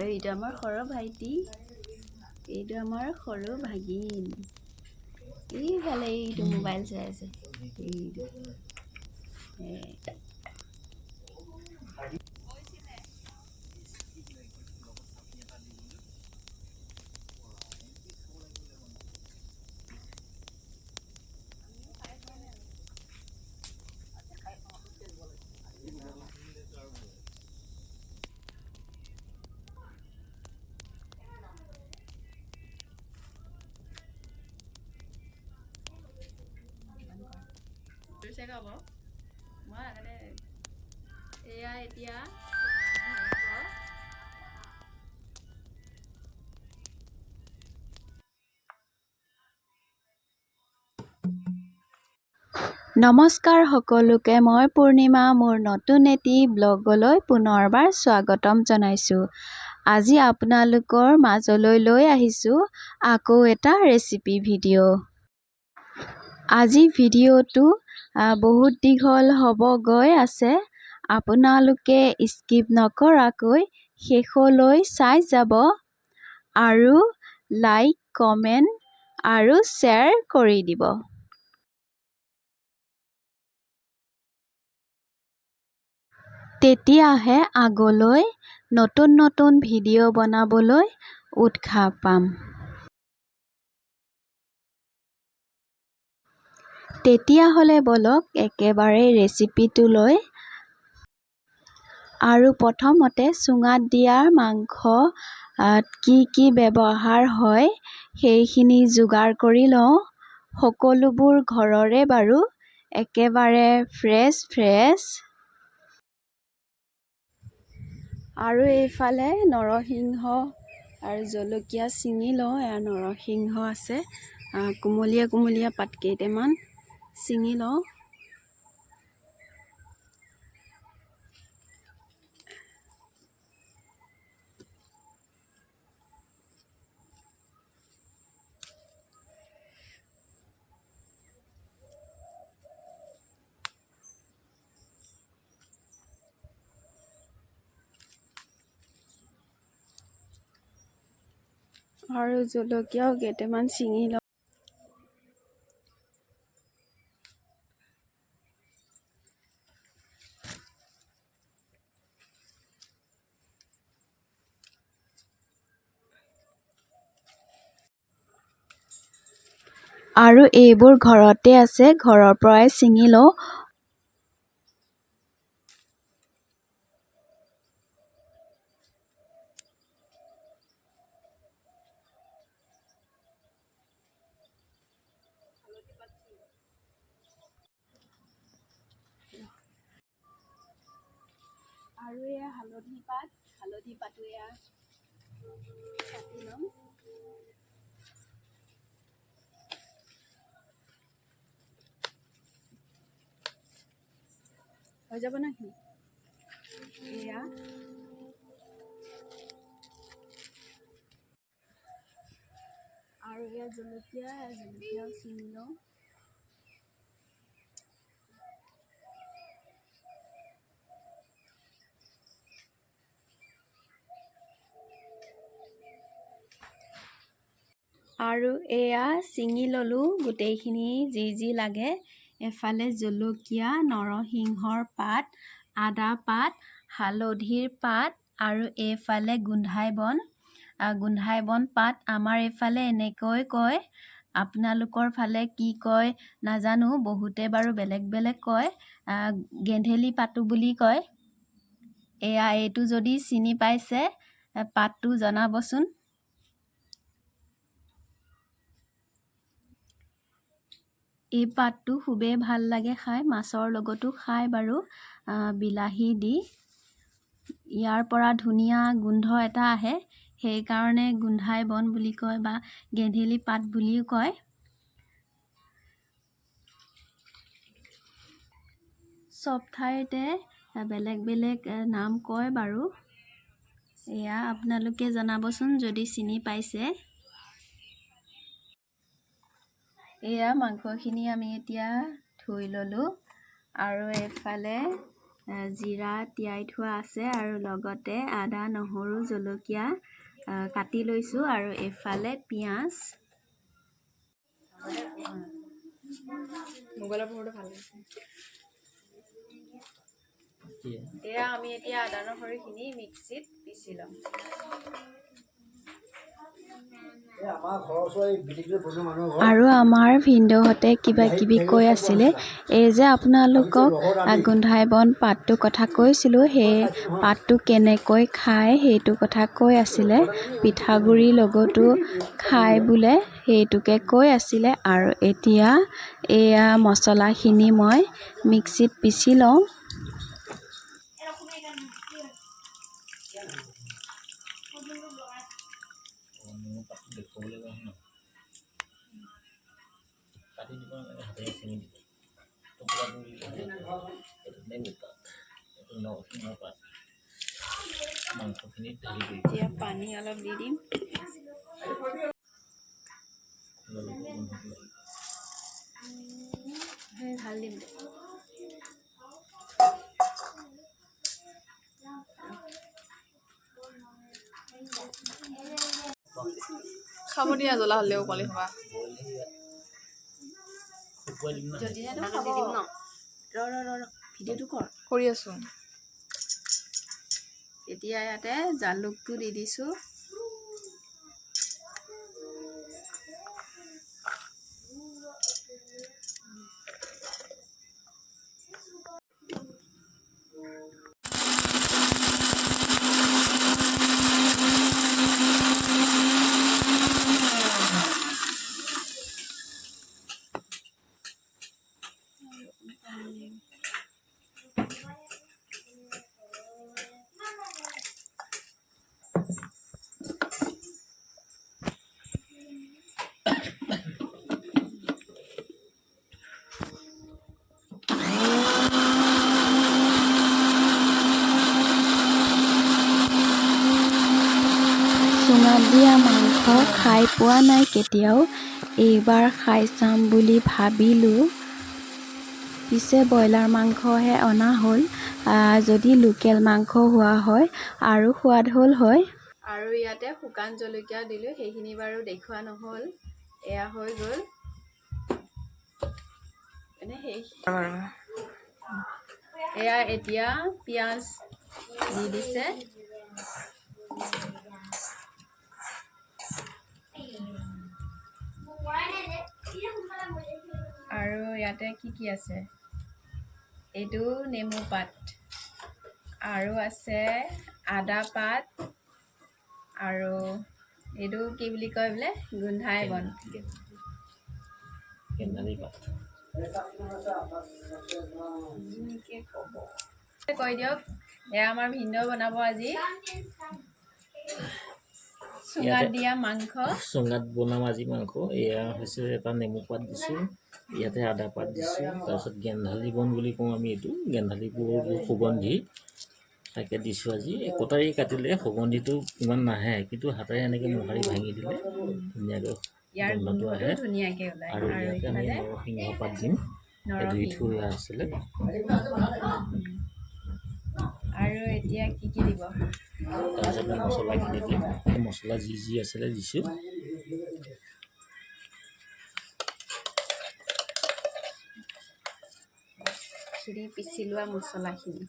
এইটো আমাৰ সৰু ভাইটি, এইটো আমাৰ সৰু ভাগিন। এইফালে এইটো মোবাইল চাই আছে। এইটো চাব মই আগতে এয়া এতিয়া নমস্কাৰ সকলোকে, মই পূৰ্ণিমা মোৰ নতুন এটি ব্লগলৈ পুনৰবাৰ স্বাগতম জনাইছোঁ। আজি আপোনালোকৰ মাজলৈ লৈ আহিছোঁ আকৌ এটা ৰেচিপি ভিডিঅ'। আজি ভিডিঅ'টো বহুত দীঘল হ'ব গৈ আছে, আপোনালোকে স্কিপ নকৰাকৈ শেষলৈ চাই যাব আৰু লাইক, কমেণ্ট আৰু শ্বেয়াৰ কৰি দিব। তেতিয়াহে আগলৈ নতুন নতুন ভিডিঅ' বনাবলৈ উৎসাহ পাম। তেতিয়াহ'লে বলক একেবাৰে ৰেচিপিটোলৈ। আৰু প্ৰথমতে চুঙাত দিয়া মাংস কি ব্যৱহাৰ হয় সেইখিনি যোগাৰ কৰি লওঁ। সকলোবোৰ ঘৰৰে বাৰু, একেবাৰে ফ্ৰেছ। আৰু এইফালে নৰসিংহ আৰু জলকীয়া ছিঙি লওঁ। এয়া নৰসিংহ আছে, কুমলীয়া পাত কেইটামান ছিঙি লওঁ। আৰু জলকীয়াও কেইটামান ছিঙি লওঁ। আৰু এইবোৰ ঘৰতে আছে, ঘৰৰ পৰাই ছিঙি লওঁ। আৰু এয়া হালধি পাতো এয়া কাটি ল'ম। হৈ যাব নেকি? এয়া আৰু এয়া জলকীয়াও ছিঙি লওঁ। আৰু এয়া ছিঙি ল'লোঁ গোটেইখিনি যি লাগে। এফালে জলকীয়া, নৰসিংহৰ পাত, আদা পাত, হালধিৰ পাত আৰু এইফালে গোন্ধাই বন পাত। আমাৰ এইফালে এনেকৈ কয়, আপোনালোকৰ ফালে কি কয় নাজানো, বহুতে বাৰু বেলেগ কয়। গেন্ধেলি পাতো বুলি কয়। এইটো যদি চিনি পাইছে পাতটো জনাবচোন। এই পাতটো খুবেই ভাল লাগে খাই, মাছৰ লগতো খাই বাৰু, বিলাহী দি। ইয়াৰ পৰা ধুনীয়া গোন্ধ এটা আহে, সেইকাৰণে গোন্ধাই বন বুলি কয় বা গেন্ধেলি পাত বুলিও কয়। চব ঠাইতে বেলেগ নাম কয় বাৰু। এয়া আপোনালোকে জনাবচোন যদি চিনি পাইছে। এয়া মাংসখিনি আমি এতিয়া ধুই ল'লোঁ আৰু এইফালে জিৰা তিয়াই থোৱা আছে আৰু লগতে আদা নহৰু জলকীয়া কাটি লৈছোঁ আৰু এফালে পিঁয়াজ মোবাইলৰ পোহৰটো ভাল হৈছে এয়া আমি এতিয়া আদা নহৰুখিনি মিক্সিত পিচি ল'ম আৰু আমাৰ ভিনদেউহঁতে কিবা কিবি কৈ আছিলে এই যে আপোনালোকক গোন্ধাই বন পাতটো কথা কৈছিলোঁ সেই পাতটো কেনেকৈ খায় সেইটো কথা কৈ আছিলে পিঠাগুড়িৰ লগতো খায় বোলে সেইটোকে কৈ আছিলে আৰু এতিয়া এয়া মছলাখিনি মই মিক্সিত পিচি লওঁ এতিয়া পানী অলপ দি দিম ভাল দিম খাব দিয়া জ্বলা হ'লেও পালি খাবা যদিহে খাব ন ভিডিঅ'টো কৰি আছো এতিয়া ইয়াতে জালুকটো দি দিছোঁ চুঙাত দিয়া মাংস খাই পোৱা নাই কেতিয়াও এইবাৰ খাই চাম বুলি ভাবিলোঁ পিছে ব্ৰইলাৰ মাংসহে অনা হ'ল যদি লোকেল মাংস হোৱা হয় আৰু সোৱাদ হ'ল হয় আৰু ইয়াতে শুকান জলকীয়া দিলোঁ সেইখিনি বাৰু দেখুওৱা নহ'ল এয়া হৈ গ'ল এয়া এতিয়া পিঁয়াজ দি দিছে আৰু ইয়াতে কি আছে এইটো নেমু পাত আৰু আছে আদা পাত আৰু এইটো কি বুলি কয় বোলে গোন্ধাই বন কৈ দিয়ক এয়া আমাৰ ভিনদেউ বনাব আজি চুঙাত দিয়া মাংস চুঙাত বনাম আজি মাংস এয়া হৈছে এটা নেমু পাত দিছোঁ ইয়াতে আদা পাত দিছোঁ তাৰপিছত গেন্ধালি বন বুলি কওঁ আমি এইটো গেন্ধালিবোৰ সুগন্ধি তাকে দিছোঁ আজি কটাৰী কাটিলে সুগন্ধিটো ইমান নাহে কিন্তু হাতেৰে এনেকৈ মোহাৰি ভাঙি দিলে ধুনীয়াকৈ গোন্ধটো আহে আৰু ইয়াতে আমি নৰসিংহ পাত দিম ধুই থোৱা আছিলে আৰু এতিয়া কি দিব তাৰপিছত আমি মছলাখিনি দিম মছলা যি আছিলে দিছোঁ পিচি লোৱা মছলাখিনি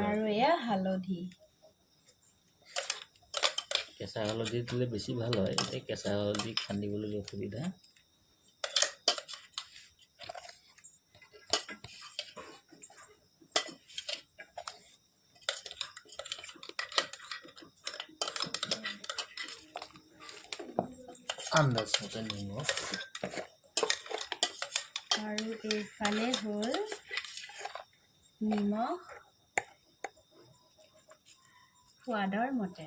আৰু এয়া হালধি কেঁচা হালধি দিলে বেছি ভাল হয় এই কেঁচা হালধি খান্দিবলৈ অসুবিধা আন্দাজ মতে নিমখ আৰু এইফালে হ'ল নিমখ সোৱাদৰ মতে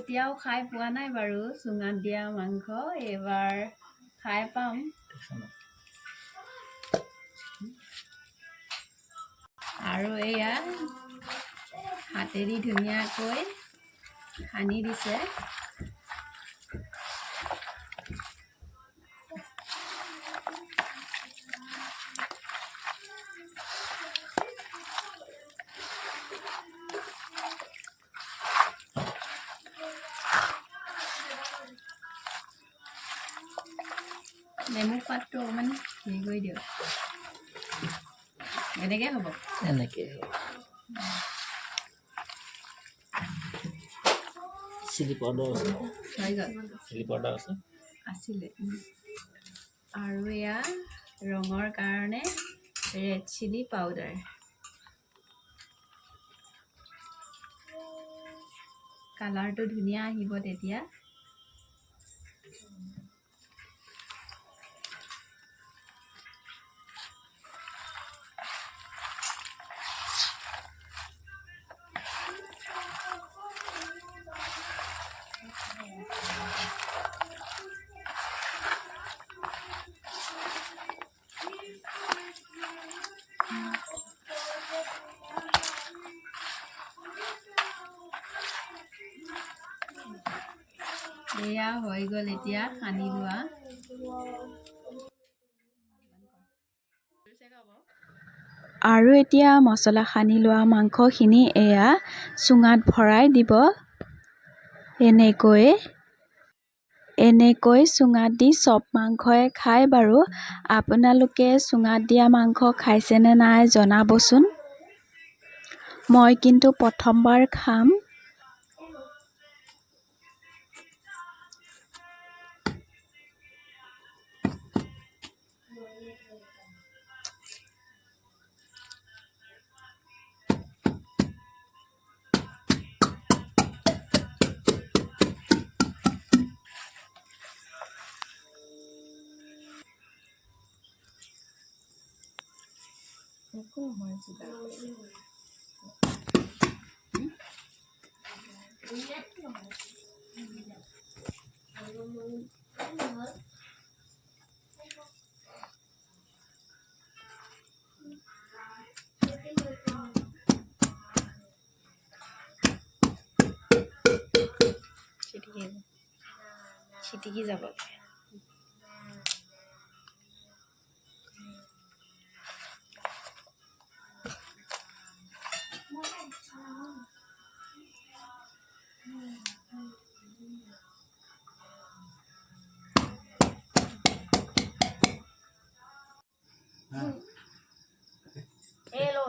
কেতিয়াও খাই পোৱা নাই বাৰু চুঙাত দিয়া মাংস এইবাৰ খাই পাম আৰু এয়া হাতেদি ধুনীয়াকৈ সানি দিছে নেমু পাতটো অকণমান হেৰি কৰি দিয়ক এনেকৈ হ'ব এনেকৈ চিলি পাউডাৰ আছে হৈ গ'ল চিলি পাউডাৰ আছে আছিলে আৰু এয়া ৰঙৰ কাৰণে ৰেড চিলি পাউডাৰ কালাৰটো ধুনীয়া আহিব তেতিয়া এয়া হৈ গ'ল এতিয়া সানি লোৱা আৰু এতিয়া মছলা সানি লোৱা মাংসখিনি এয়া চুঙাত ভৰাই দিব এনেকৈ চুঙাত দি চব মাংসই খাই বাৰু আপোনালোকে চুঙাত দিয়া মাংস খাইছেনে নাই জনাবচোন মই কিন্তু প্ৰথমবাৰ খাম ছিটিকি যাব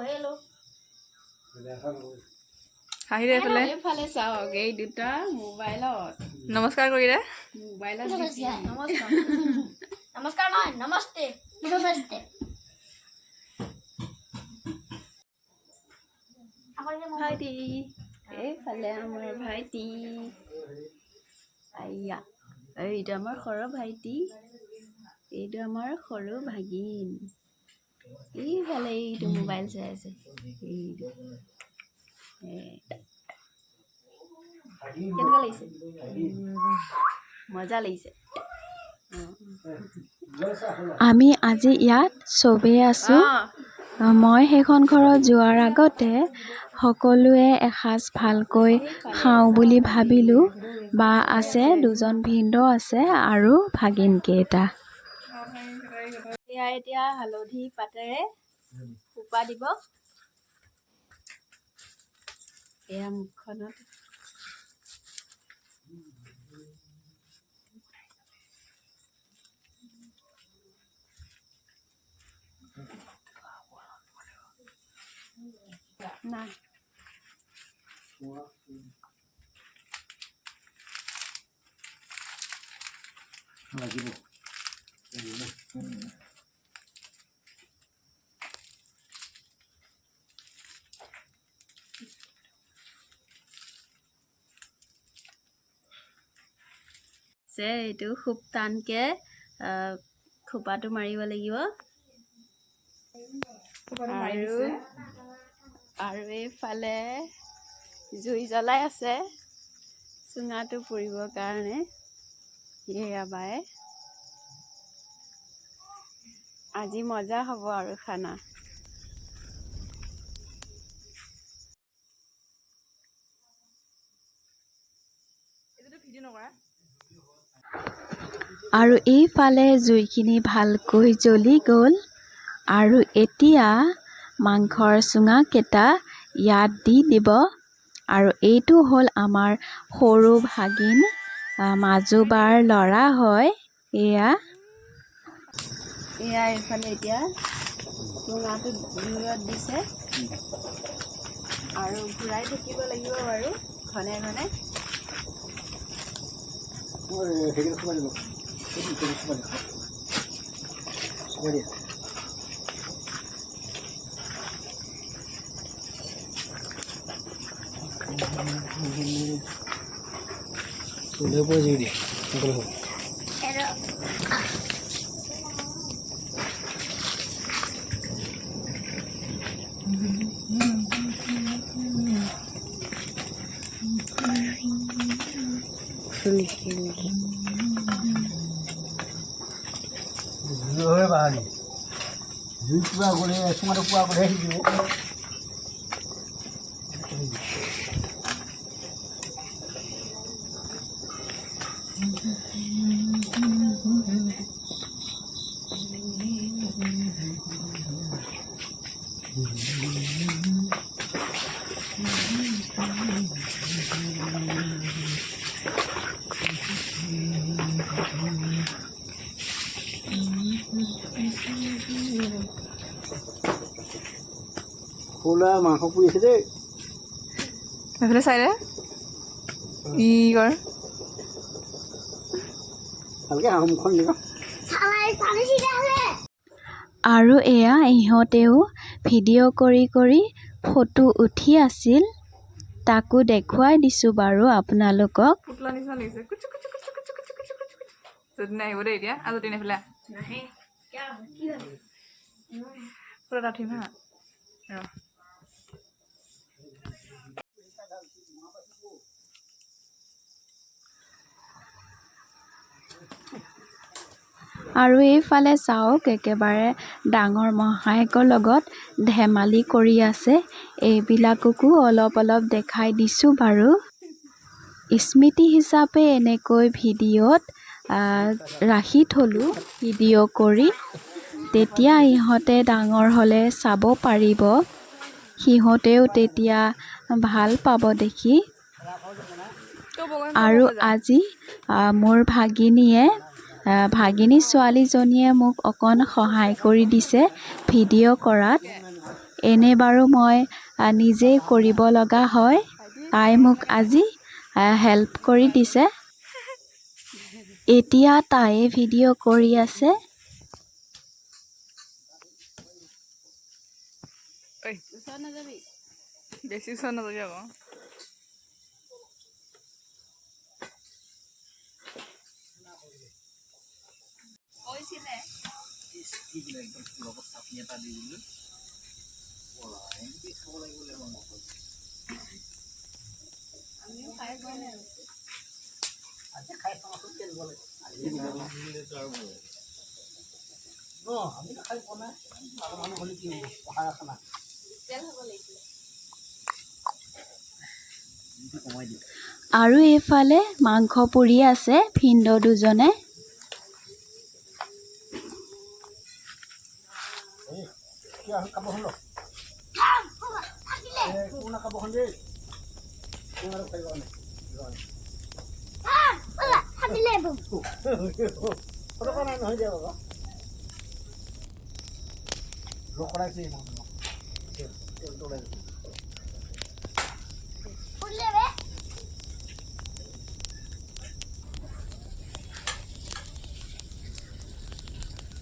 হেল্ল' হাঁহিৰে এইফালে এইফালে চাওক এই দুটা মোবাইলত নমস্কাৰ কৰি দে মোবাইলত नमस्कार নহয় नमस्ते नमस्ते ভাইটি এইফালে আমাৰ ভাইটি আইয়া এইটো আমাৰ সৰু ভাইটি এইটো আমাৰ সৰু ভাগিন এইফালে এইটো মোবাইল চাই আছে এইটো কেনেকুৱা লাগিছে মজা লাগিছে আমি আজি ইয়াত চবেই আছোঁ মই সেইখন ঘৰত যোৱাৰ আগতে সকলোৱে এসাঁজ ভালকৈ খাওঁ বুলি ভাবিলোঁ বা আছে দুজন ভিনদেউ আছে আৰু ভাগিনকেইটা এতিয়া হালধি পাতেৰে সোপা দিব এয়া মুখখনত নাই লাগিব এইটো খুব টানকৈ খোপাটো মাৰিব লাগিব আৰু এইফালে জুই জ্বলাই আছে চুঙাটো পুৰিবৰ কাৰণে এয়া বাই আজি মজা হ'ব আৰু খানা। আৰু এইফালে জুইখিনি ভালকৈ জ্বলি গ'ল আৰু এতিয়া মাংসৰ চুঙাকেইটা ইয়াত দি দিব। আৰু এইটো হ'ল আমাৰ সৰু ভাগিন মাজুবাৰ ল'ৰা হয়। এয়া এইফালে এতিয়া চুঙাটো জুইত দিছে আৰু ঘূৰাই থাকিব লাগিব বাৰু ঘনে ঘনে। জুই পুৰা গ'লে চুঙাটো পুৰা গ'লে সিজিব। খোলা মাংস পুৰি আছে দেই। এইফালে চাই দে কি কৰ ভালকে হাঁহ মুখখন দিব। আৰু এয়া ইহঁতেও ভিডিঅ' কৰি কৰি ফটো উঠি আছিল। তাকো দেখুৱাই দিছোঁ বাৰু আপোনালোকক। পুতলা নিচিনা লাগিছে কুচু কুচু কুচু কুচু কুচু কুচু কুচু কুচু যদি নাহিব দেই এতিয়া আৰু যদি নাহিলে পুৰা উঠিম হা ৰ আৰু এইফালে চাওক একেবাৰে ডাঙৰ মহায়েকৰ লগত ধেমালি কৰি আছে। এইবিলাককো অলপ অলপ দেখাই দিছোঁ বাৰু। স্মৃতি হিচাপে এনেকৈ ভিডিঅ'ত ৰাখি থলোঁ ভিডিঅ' কৰি। তেতিয়া ইহঁতে ডাঙৰ হ'লে চাব পাৰিব। সিহঁতেও তেতিয়া ভাল পাব দেখি। আৰু আজি মোৰ ভাগিনী ছোৱালীজনীয়ে মোক অকণ সহায় কৰি দিছে ভিডিঅ' কৰাত। এনে বাৰু মই নিজেই কৰিব লগা হয়। তাই মোক আজি হেল্প কৰি দিছে। এতিয়া তাইয়ে ভিডিঅ' কৰি আছে। বেছি ওচৰত নাযাবি আকৌ। লগত চাটনি এটা দি দিলোঁ। খাব লাগিব আজি খাই চাওঁচোন কেনেকুৱা লাগে। আমিতো খাই পোৱা নাই। মানুহ হ'লে কি হ'ব পঢ়া খানা আৰু এইফালে মাংস পুৰি আছে ভিনদেউ দুজনে।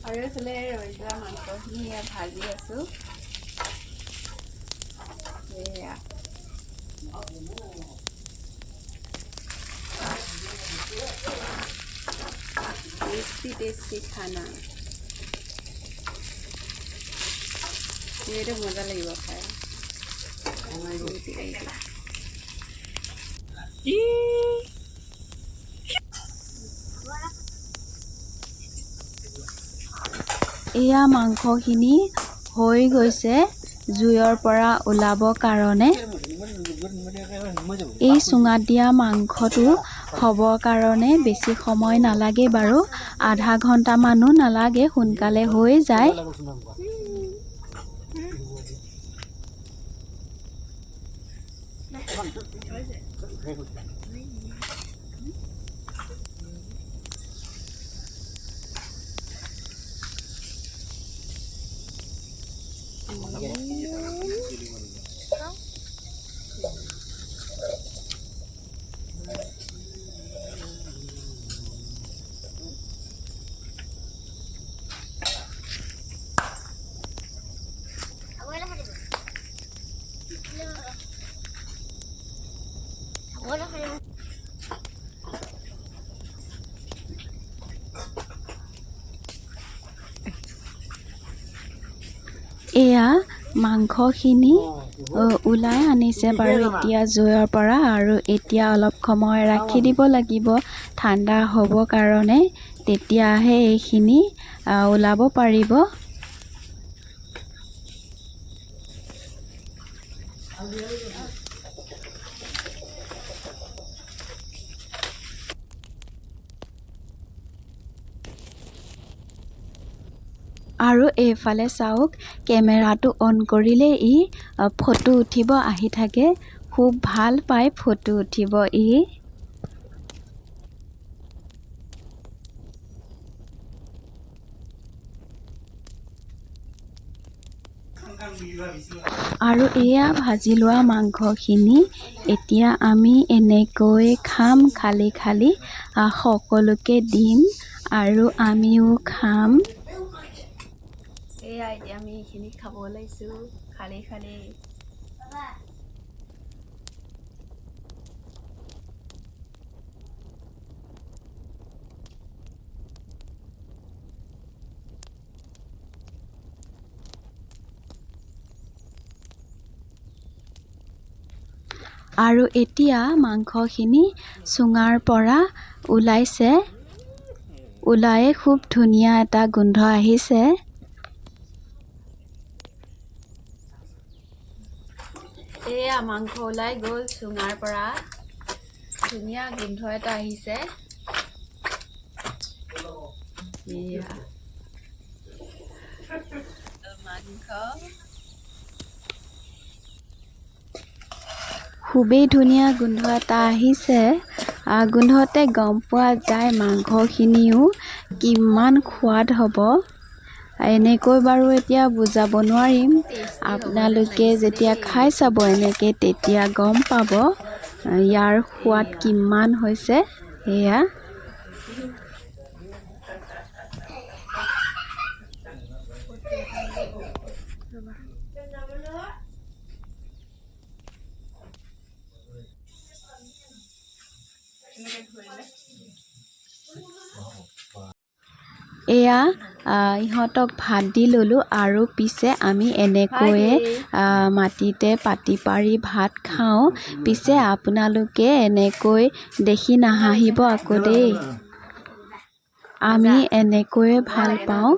আৰু এইফালে ৰৈ যোৱা মাংসখিনি ভাজি আছোঁ। এয়া টেষ্টি খানা। এইটো মজা লাগিব খাই। এয়া মাংসখিনি হৈ গৈছে জুইৰ পৰা ওলাব কাৰণে এই চুঙাত দিয়া মাংসটো হ'বৰ কাৰণে বেছি সময় নালাগে বাৰু আধা ঘণ্টামানো নালাগে সোনকালে হৈ যায় এয়া মাংসখিনি ওলাই আনিছে বাৰু এতিয়া জুইৰ পৰা আৰু এতিয়া অলপ সময় ৰাখি দিব লাগিব ঠাণ্ডা হ'ব কাৰণে তেতিয়াহে এইখিনি ওলাব পাৰিব আৰু এইফালে চাওক কেমেৰাটো অন কৰিলে ই ফটো উঠিব আহি থাকে খুব ভাল পায় ফটো উঠিব ই আৰু এয়া ভাজি লোৱা মাংসখিনি এতিয়া আমি এনেকৈ খাম খালি খালি সকলোকে দিম আৰু আমিও খাম এয়া এতিয়া আমি এইখিনি খাব ওলাইছোঁ খালি খালি আৰু এতিয়া মাংসখিনি চুঙাৰ পৰা ওলাইছে ওলায়ে খুব ধুনীয়া এটা গোন্ধ আহিছে এয়া মাংস ওলাই গ'ল চুঙাৰ পৰা ধুনীয়া গোন্ধ এটা আহিছে এয়া মাংস খুবেই ধুনীয়া গোন্ধ এটা আহিছে গোন্ধতে গম পোৱা যায় মাংসখিনিও কিমান সোৱাদ হ'ব এনেকৈ বাৰু এতিয়া বুজাব নোৱাৰিম আপোনালোকে যেতিয়া খাই চাব এনেকৈ তেতিয়া গম পাব ইয়াৰ সোৱাদ কিমান হৈছে এয়া এয়া ইহঁতক ভাত দি ল'লোঁ আৰু পিছে আমি এনেকৈয়ে মাটিতে পাতি পাৰি ভাত খাওঁ পিছে আপোনালোকে এনেকৈ দেখি নাহাঁহিব আকৌ দেই আমি এনেকৈয়ে ভাল পাওঁ